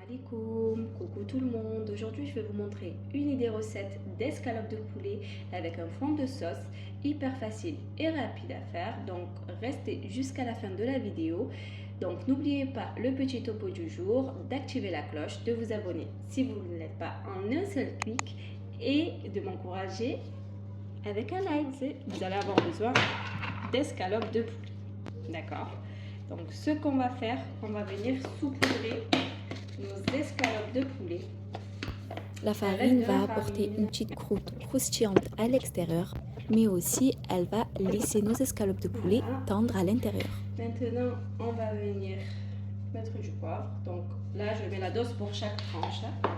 Alaikum, coucou tout le monde. Aujourd'hui, je vais vous montrer une idée recette d'escalope de poulet avec un fond de sauce hyper facile et rapide à faire. Donc, restez jusqu'à la fin de la vidéo. Donc, n'oubliez pas le petit topo du jour, d'activer la cloche, de vous abonner si vous ne l'êtes pas en un seul clic et de m'encourager avec un like. Vous allez avoir besoin d'escalope de poulet. D'accord? Donc, ce qu'on va faire, on va venir saupoudrer nos escalopes de poulet. La farine va apporter une petite croûte croustillante à l'extérieur, mais aussi elle va laisser nos escalopes de poulet tendres à l'intérieur. Maintenant, on va venir mettre du poivre. Donc là, je mets la dose pour chaque tranche. Là,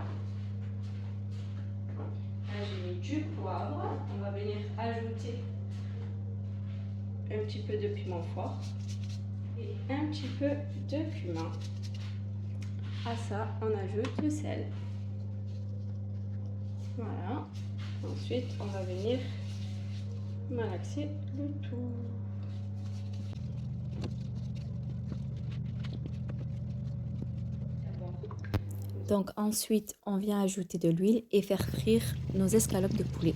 j'ai mis du poivre. On va venir ajouter un petit peu de piment fort et un petit peu de cumin. À ça, on ajoute le sel. Voilà. Ensuite, on va venir malaxer le tout. Donc ensuite, on vient ajouter de l'huile et faire frire nos escalopes de poulet.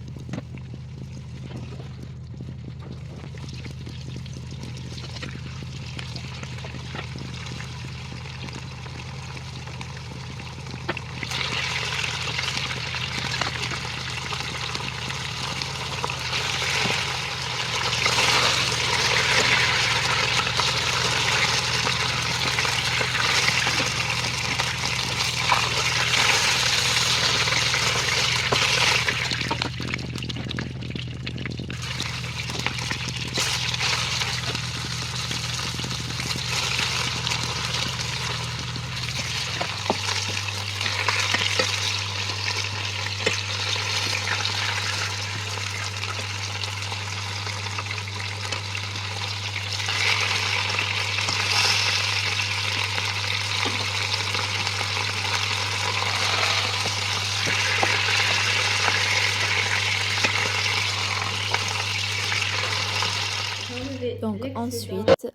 Donc ensuite,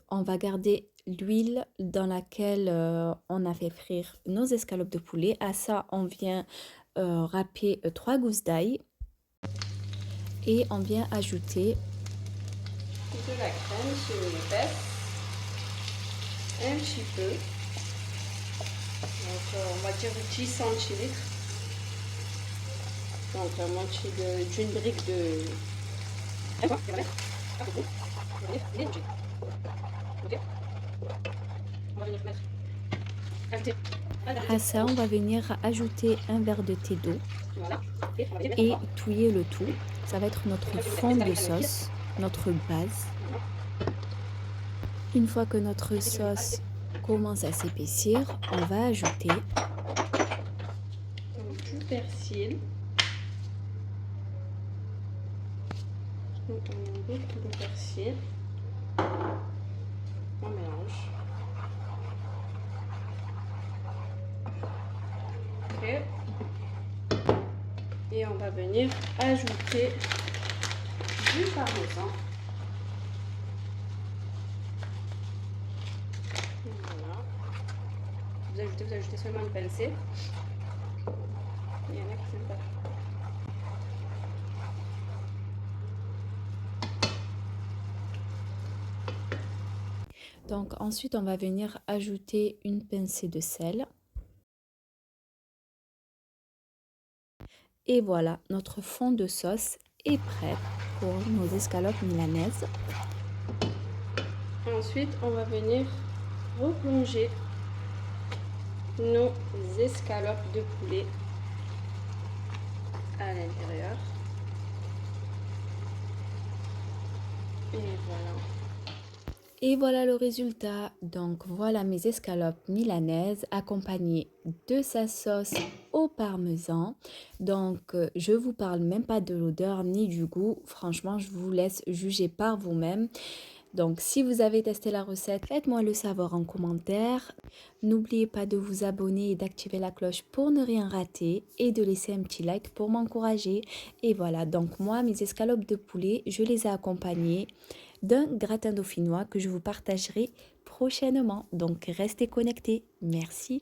on va garder l'huile dans laquelle on a fait frire nos escalopes de poulet. À ça, on vient râper 3 gousses d'ail et on vient ajouter de la crème sur l'épaisse, un petit peu, donc on va dire 10 centilitres, donc la moitié d'une brique de... À ça, on va venir ajouter un verre de thé d'eau et touiller le tout. Ça va être notre fond de sauce, notre base. Une fois que notre sauce commence à s'épaissir, on va ajouter du persil. Donc on met beaucoup de persil. On mélange. Ok. Et on va venir ajouter du parmesan. Voilà. Vous ajoutez seulement une pincée. Il y en a qui n'aiment pas. Donc ensuite, on va venir ajouter une pincée de sel. Et voilà, notre fond de sauce est prêt pour nos escalopes milanaises. Ensuite, on va venir replonger nos escalopes de poulet à l'intérieur. Et voilà. Et voilà le résultat. Donc voilà mes escalopes milanaises accompagnées de sa sauce au parmesan. Donc je vous parle même pas de l'odeur ni du goût. Franchement, je vous laisse juger par vous-même. Donc si vous avez testé la recette, faites-moi le savoir en commentaire. N'oubliez pas de vous abonner et d'activer la cloche pour ne rien rater et de laisser un petit like pour m'encourager. Et voilà, donc moi mes escalopes de poulet, je les ai accompagnées d'un gratin dauphinois que je vous partagerai prochainement. Donc restez connectés. Merci.